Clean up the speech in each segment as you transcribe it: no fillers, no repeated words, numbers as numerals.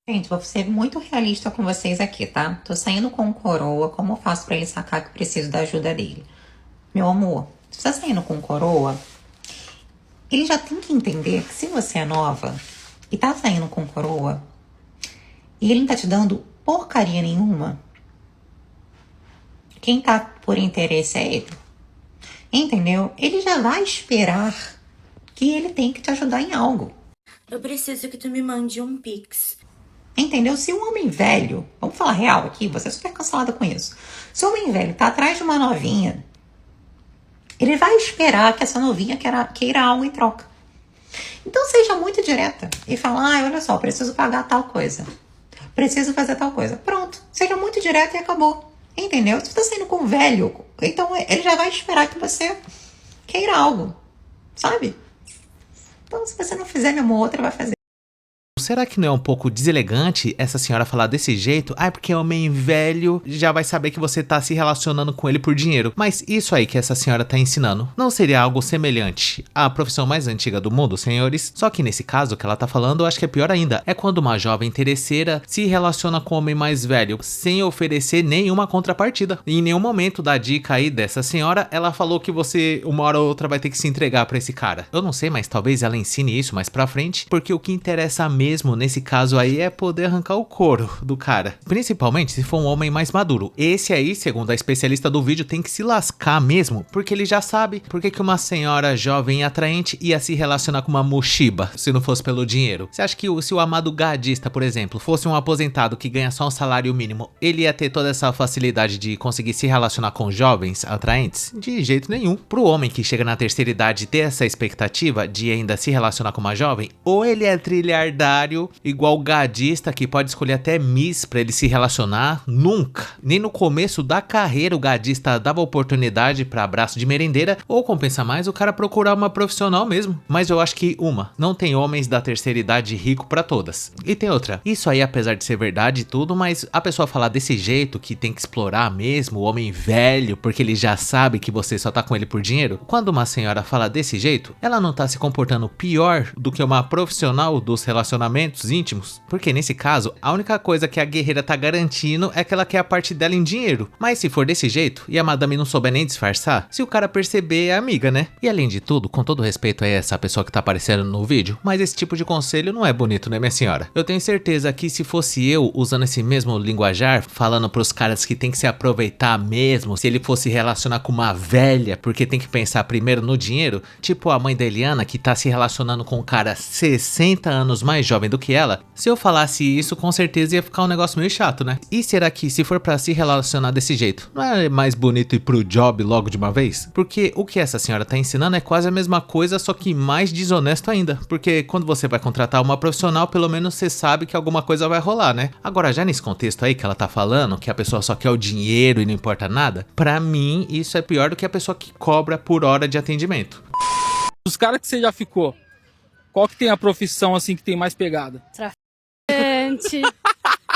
Gente, vou ser muito realista com vocês aqui, tá? Tô saindo com o coroa, como eu faço pra ele sacar que eu preciso da ajuda dele? Meu amor, se você tá saindo com o coroa, ele já tem que entender que se você é nova e tá saindo com o coroa, e ele não tá te dando porcaria nenhuma, quem tá por interesse é ele. Entendeu? Ele já vai esperar que ele tem que te ajudar em algo. Eu preciso que tu me mande um Pix. Entendeu? Se um homem velho, vamos falar real aqui, você é super cancelada com isso. Se o homem velho tá atrás de uma novinha, ele vai esperar que essa novinha queira algo em troca. Então seja muito direta e fala, olha só, preciso pagar tal coisa. Preciso fazer tal coisa. Pronto. Seja muito direta e acabou. Entendeu? Se você tá saindo com um velho, então ele já vai esperar que você queira algo. Sabe? Então se você não fizer, meu amor, outra vai fazer. Será que não é um pouco deselegante essa senhora falar desse jeito? Ah, é porque homem velho já vai saber que você tá se relacionando com ele por dinheiro. Mas isso aí que essa senhora tá ensinando, não seria algo semelhante à profissão mais antiga do mundo, senhores? Só que nesse caso que ela tá falando, eu acho que é pior ainda. É quando uma jovem interesseira se relaciona com um homem mais velho, sem oferecer nenhuma contrapartida. E em nenhum momento da dica aí dessa senhora, ela falou que você, uma hora ou outra, vai ter que se entregar pra esse cara. Eu não sei, mas talvez ela ensine isso mais pra frente, porque o que interessa mesmo nesse caso aí é poder arrancar o couro do cara, principalmente se for um homem mais maduro. Esse aí, segundo a especialista do vídeo, tem que se lascar mesmo, porque ele já sabe por que uma senhora jovem e atraente ia se relacionar com uma mochiba se não fosse pelo dinheiro. Você acha que se o amado gadista, por exemplo, fosse um aposentado que ganha só um salário mínimo, ele ia ter toda essa facilidade de conseguir se relacionar com jovens atraentes? De jeito nenhum. Pro homem que chega na terceira idade ter essa expectativa de ainda se relacionar com uma jovem, ou ele é trilhardário igual gadista que pode escolher até Miss pra ele se relacionar. Nunca, nem no começo da carreira o gadista dava oportunidade pra abraço de merendeira, ou compensa mais o cara procurar uma profissional mesmo. Mas eu acho que não tem homens da terceira idade rico pra todas. E tem outra, isso aí apesar de ser verdade e tudo, mas a pessoa falar desse jeito que tem que explorar mesmo o homem velho porque ele já sabe que você só tá com ele por dinheiro, quando uma senhora fala desse jeito, ela não tá se comportando pior do que uma profissional dos relacionamentos íntimos? Porque nesse caso, a única coisa que a guerreira tá garantindo é que ela quer a parte dela em dinheiro. Mas se for desse jeito, e a madame não souber nem disfarçar, se o cara perceber é amiga, né? E além de tudo, com todo respeito a essa pessoa que tá aparecendo no vídeo, mas esse tipo de conselho não é bonito, né, minha senhora? Eu tenho certeza que se fosse eu usando esse mesmo linguajar, falando pros caras que tem que se aproveitar mesmo, se ele fosse relacionar com uma velha, porque tem que pensar primeiro no dinheiro, tipo a mãe da Eliana que tá se relacionando com um cara 60 anos mais jovem do que ela, se eu falasse isso, com certeza ia ficar um negócio meio chato, né? E será que se for pra se relacionar desse jeito, não é mais bonito ir pro job logo de uma vez? Porque o que essa senhora tá ensinando é quase a mesma coisa, só que mais desonesto ainda. Porque quando você vai contratar uma profissional, pelo menos você sabe que alguma coisa vai rolar, né? Agora, já nesse contexto aí que ela tá falando, que a pessoa só quer o dinheiro e não importa nada, pra mim isso é pior do que a pessoa que cobra por hora de atendimento. Os caras que você já ficou, qual que tem a profissão assim que tem mais pegada? Traficante.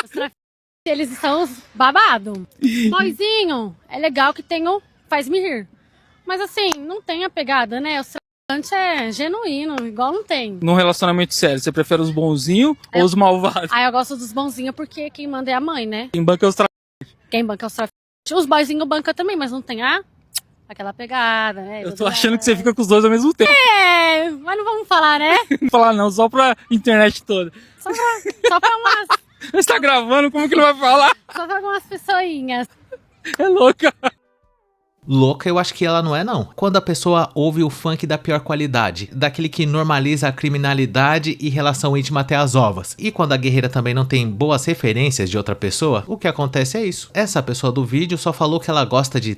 Os traficantes, eles são babado. Boizinho, é legal que tenham, faz-me rir. Mas assim, não tem a pegada, né? O traficante é genuíno, igual não tem. Num relacionamento sério, você prefere os bonzinhos ou os malvados? Ah, eu gosto dos bonzinhos porque quem manda é a mãe, né? Quem banca é os Quem banca é os traficantes. Os boizinhos banca também, mas não tem aquela pegada, né? Eu tô achando que você fica com os dois ao mesmo tempo. É, mas não vamos falar, né? Não falar não, só pra internet toda. Só pra umas, Você tá gravando, como que não vai falar? só pra algumas pessoinhas. É louca. Louca eu acho que ela não é não. Quando a pessoa ouve o funk da pior qualidade, daquele que normaliza a criminalidade e relação íntima até as ovas, e quando a guerreira também não tem boas referências de outra pessoa, o que acontece é isso. Essa pessoa do vídeo só falou que ela gosta de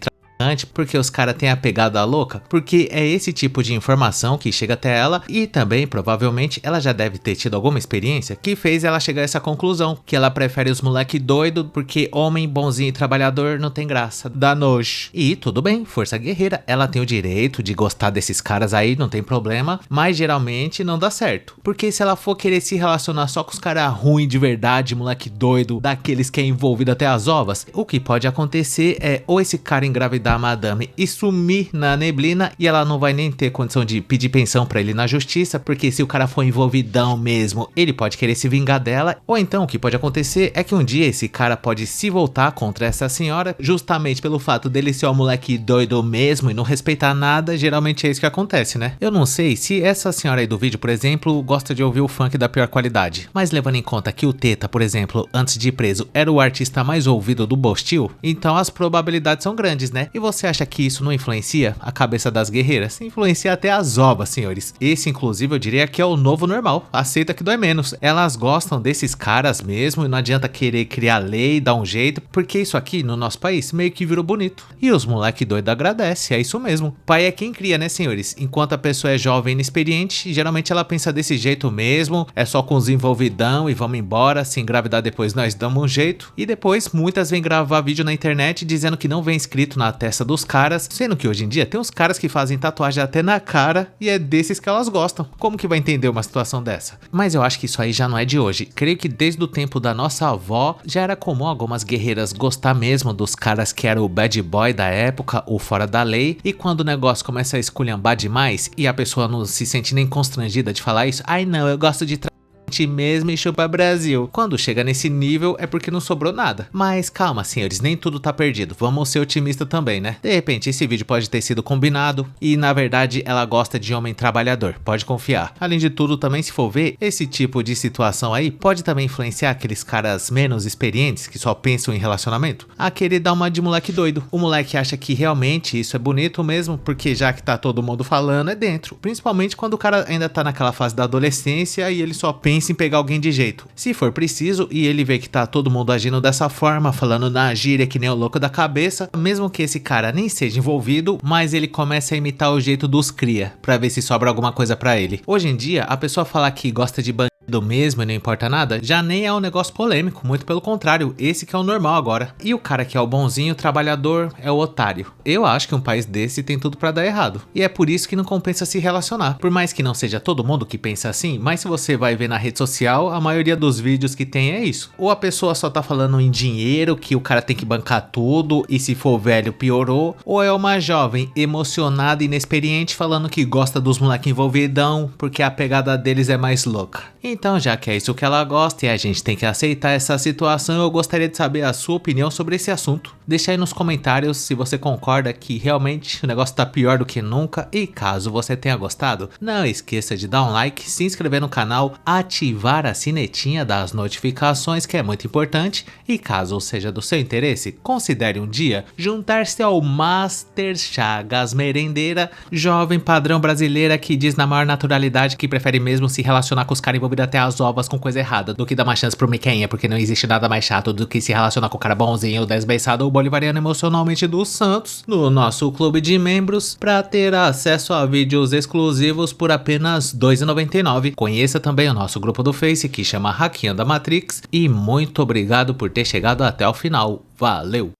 porque os caras têm a pegada louca, porque é esse tipo de informação que chega até ela, e também provavelmente ela já deve ter tido alguma experiência que fez ela chegar a essa conclusão, que ela prefere os moleque doido porque homem bonzinho e trabalhador não tem graça, dá nojo. E tudo bem, força guerreira, ela tem o direito de gostar desses caras aí, não tem problema, mas geralmente não dá certo, porque se ela for querer se relacionar só com os caras ruins de verdade, moleque doido, daqueles que é envolvido até as ovas, o que pode acontecer é ou esse cara engravidar da madame e sumir na neblina, e ela não vai nem ter condição de pedir pensão pra ele na justiça, porque se o cara for envolvidão mesmo, ele pode querer se vingar dela, ou então o que pode acontecer é que um dia esse cara pode se voltar contra essa senhora, justamente pelo fato dele ser um moleque doido mesmo e não respeitar nada. Geralmente é isso que acontece, né? Eu não sei se essa senhora aí do vídeo, por exemplo, gosta de ouvir o funk da pior qualidade, mas levando em conta que o Teta, por exemplo, antes de ir preso, era o artista mais ouvido do Bostil, então as probabilidades são grandes, né? E você acha que isso não influencia a cabeça das guerreiras? Influencia até as ovas, senhores. Esse, inclusive, eu diria que é o novo normal. Aceita que dói menos. Elas gostam desses caras mesmo e não adianta querer criar lei, dar um jeito, porque isso aqui, no nosso país, meio que virou bonito. E os moleque doido agradecem, é isso mesmo. Pai é quem cria, né, senhores? Enquanto a pessoa é jovem e inexperiente, geralmente ela pensa desse jeito mesmo, é só com os envolvidão e vamos embora, se engravidar depois nós damos um jeito. E depois, muitas vêm gravar vídeo na internet dizendo que não vem escrito na testa dos caras, sendo que hoje em dia tem uns caras que fazem tatuagem até na cara e é desses que elas gostam. Como que vai entender uma situação dessa? Mas eu acho que isso aí já não é de hoje. Creio que desde o tempo da nossa avó já era comum algumas guerreiras gostar mesmo dos caras que era o bad boy da época, o fora da lei, e quando o negócio começa a esculhambar demais e a pessoa não se sente nem constrangida de falar isso, ai não, eu gosto de mesmo e chupa Brasil. Quando chega nesse nível é porque não sobrou nada. Mas calma, senhores, nem tudo tá perdido. Vamos ser otimistas também, né? De repente esse vídeo pode ter sido combinado e na verdade ela gosta de homem trabalhador, pode confiar. Além de tudo, também se for ver, esse tipo de situação aí pode também influenciar aqueles caras menos experientes que só pensam em relacionamento a querer dar uma de moleque doido. O moleque acha que realmente isso é bonito mesmo, porque já que tá todo mundo falando é dentro. Principalmente quando o cara ainda tá naquela fase da adolescência e ele só pensa em pegar alguém de jeito. Se for preciso e ele vê que tá todo mundo agindo dessa forma, falando na gíria que nem o louco da cabeça, mesmo que esse cara nem seja envolvido, mas ele começa a imitar o jeito dos cria, pra ver se sobra alguma coisa pra ele. Hoje em dia, a pessoa falar que gosta de bandido mesmo e não importa nada, já nem é um negócio polêmico, muito pelo contrário, esse que é o normal agora. E o cara que é o bonzinho, trabalhador, é o otário. Eu acho que um país desse tem tudo pra dar errado. E é por isso que não compensa se relacionar. Por mais que não seja todo mundo que pensa assim, mas se você vai ver na rede social, a maioria dos vídeos que tem é isso. Ou a pessoa só tá falando em dinheiro, que o cara tem que bancar tudo, e se for velho piorou, ou é uma jovem emocionada e inexperiente falando que gosta dos moleque envolvidão, porque a pegada deles é mais louca. Então, já que é isso que ela gosta e a gente tem que aceitar essa situação, eu gostaria de saber a sua opinião sobre esse assunto. Deixa aí nos comentários se você concorda que realmente o negócio tá pior do que nunca, e caso você tenha gostado, não esqueça de dar um like, se inscrever no canal, ativar a sinetinha das notificações, que é muito importante, e caso seja do seu interesse, considere um dia juntar-se ao Master Chagas Merendeira, jovem padrão brasileira que diz na maior naturalidade que prefere mesmo se relacionar com os caras envolvidos até as ovas com coisa errada, do que dar uma chance pro Miquenha, porque não existe nada mais chato do que se relacionar com o cara bonzinho, desbeiçado ou bolivariano emocionalmente dos Santos, no nosso clube de membros, pra ter acesso a vídeos exclusivos por apenas R$ 2,99. Conheça também o nosso grupo do Face, que chama Hackeando a Matrix, e muito obrigado por ter chegado até o final. Valeu!